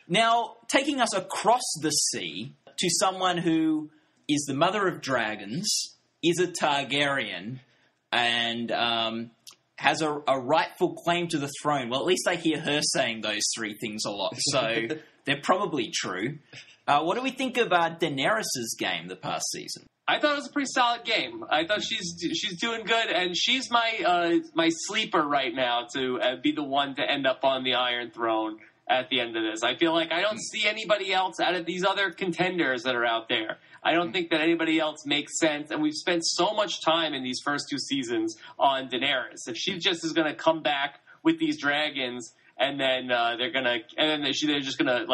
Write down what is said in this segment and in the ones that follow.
Now, taking us across the sea to someone who is the mother of dragons, is a Targaryen, and has a rightful claim to the throne. Well, at least I hear her saying those three things a lot, so they're probably true. What do we think of Daenerys' game the past season? I thought it was a pretty solid game. I thought she's doing good, and she's my sleeper right now to be the one to end up on the Iron Throne at the end of this. I feel like I don't see anybody else out of these other contenders that are out there. I don't think that anybody else makes sense, and we've spent so much time in these first two seasons on Daenerys. If she just is going to come back with these dragons, and then they're just gonna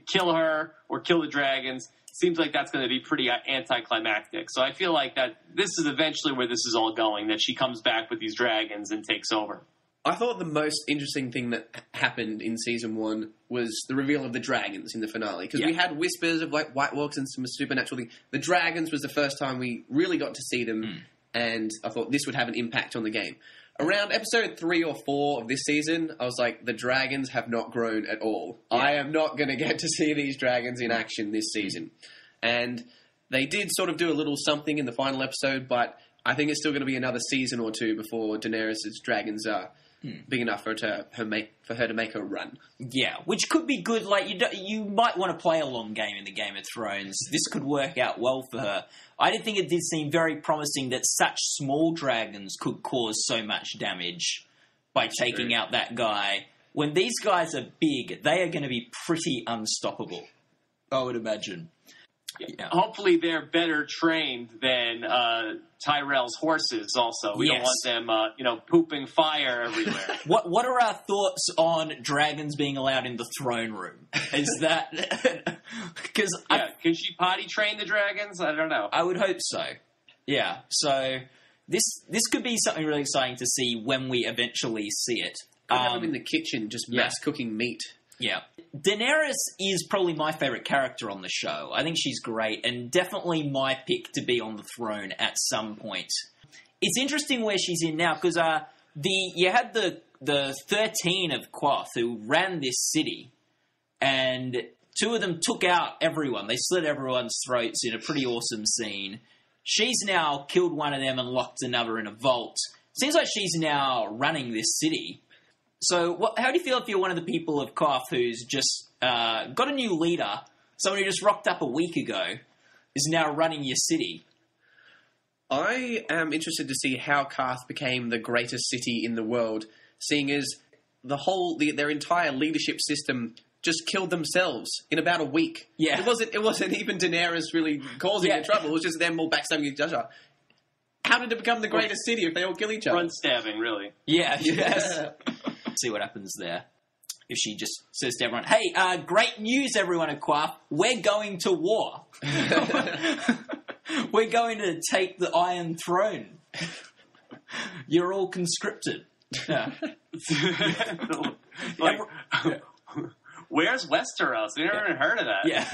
kill her or kill the dragons. Seems like that's going to be pretty anticlimactic. So I feel like that this is eventually where this is all going, that she comes back with these dragons and takes over. I thought the most interesting thing that happened in Season 1 was the reveal of the dragons in the finale. Because we had whispers of like White Walks and some supernatural things. The dragons was the first time we really got to see them, and I thought this would have an impact on the game. Around episode 3 or 4 of this season, I was like, the dragons have not grown at all. Yeah. I am not going to get to see these dragons in action this season. And they did sort of do a little something in the final episode, but I think it's still going to be another season or two before Daenerys' dragons are big enough for her to make a run. Yeah, which could be good. Like you might want to play a long game in the Game of Thrones. This could work out well for her. I did think it did seem very promising that such small dragons could cause so much damage by taking out that guy. When these guys are big, they are going to be pretty unstoppable, I would imagine. Yeah. Hopefully they're better trained than Tyrell's horses also. We don't want them, pooping fire everywhere. What are our thoughts on dragons being allowed in the throne room? Is that... Can she potty train the dragons? I don't know. I would hope so. Yeah, so this could be something really exciting to see when we eventually see it. Could have them in the kitchen just mass cooking meat. Yeah. Daenerys is probably my favourite character on the show. I think she's great and definitely my pick to be on the throne at some point. It's interesting where she's in now because you had the 13 of Quoth who ran this city, and 2 of them took out everyone. They slit everyone's throats in a pretty awesome scene. She's now killed one of them and locked another in a vault. Seems like she's now running this city. So how do you feel if you're one of the people of Koth who's just got a new leader, someone who just rocked up a week ago, is now running your city? I am interested to see how Karth became the greatest city in the world, seeing as their entire leadership system just killed themselves in about a week. Yeah. It wasn't even Daenerys really causing the trouble, it was just them all backstabbing each other. How did it become the greatest city if they all kill each other? Front stabbing, really. Yeah, yes. See what happens there. If she just says to everyone, hey, great news, everyone at Quaff, we're going to war. We're going to take the Iron Throne. You're all conscripted. Yeah. Where's Westeros? We never even heard of that. Yeah.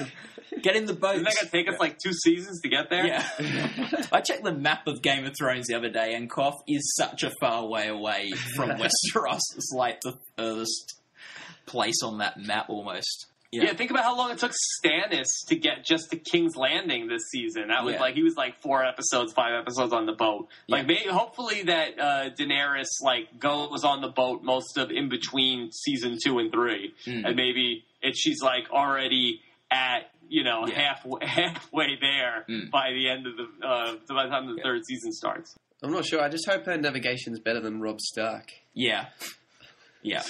Get in the boat. Isn't that going to take us like 2 seasons to get there? Yeah. I checked the map of Game of Thrones the other day, and Koth is such a far way away from Westeros. It's like the furthest place on that map almost. Yeah, think about how long it took Stannis to get just to King's Landing this season. That was he was like 5 episodes on the boat. Like maybe, hopefully that Daenerys goes on the boat most of in between season 2 and 3, and maybe she's like already at halfway there by the end of by the time the 3rd season starts. I'm not sure. I just hope her navigation's better than Robb Stark. Yeah. Yeah.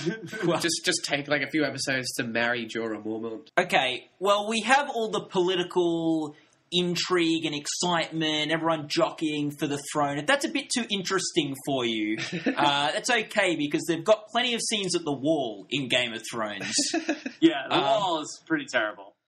Well, just take a few episodes to marry Jorah Mormont. Okay, well, we have all the political intrigue and excitement, everyone jockeying for the throne. If that's a bit too interesting for you, that's okay, because they've got plenty of scenes at the Wall in Game of Thrones. Yeah, the Wall is pretty terrible.